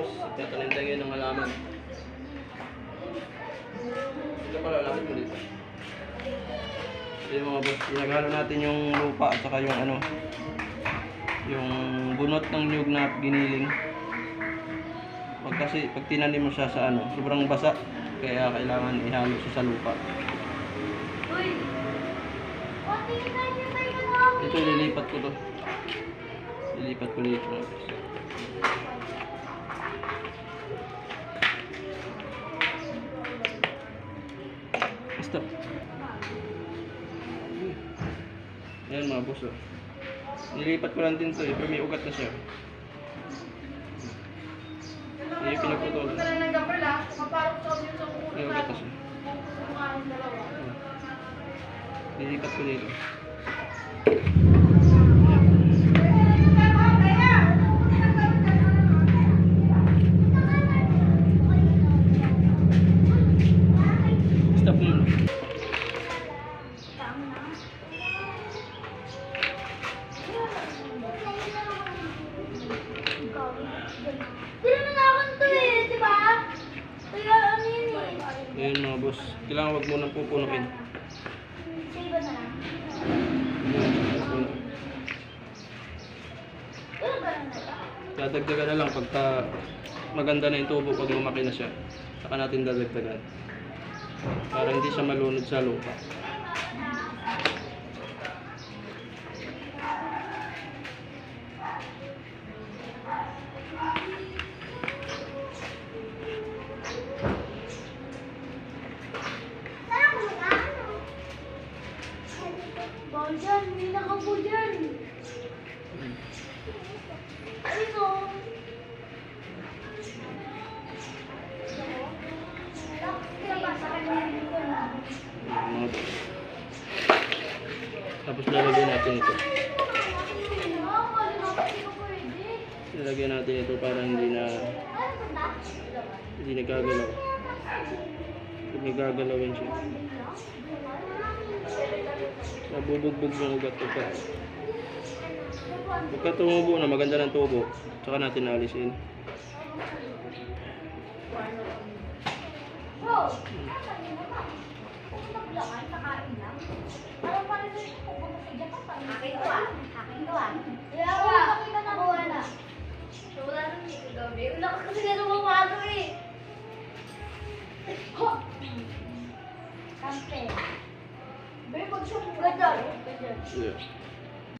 boss. Tatanim tayo ng halaman. Ito pala, lapit mo dito. Ito yung mga boss. Pinaghalo natin yung lupa at saka yung ano, yung bunot ng nyug na giniling. Kasi pag tinanim mo siya sa ano, sobrang basa. Kaya kailangan ihalo siya sa lupa. Ito lilipat ko to. Lilipat ko dito. Stop. Ayan mga boss. Oh. Nilipat ko lang din to. Pero may ugat na siya. Hindi pinagputulan. May ugat na siya. Nilipat ko dito. Stop mo. Ayan mga boss, kailangan wag mo nang pupunuin. Dadagdagan na lang pagka maganda na yung tubo, pag lumaki na siya. Saka natin dadagdagan. Para hindi siya malunod sa lupa. Dyan, may nakapo dyan. Ano? Tapos lalagyan natin ito. Lalagyan natin ito para hindi nagagalaw. Hindi nagagalawin siya. Nabubugbog yung ugat ko pa. Pagka tumubo na, maganda ng tubo, saka natin alisin. Kampe. Be, pag siya ganda. Yeah.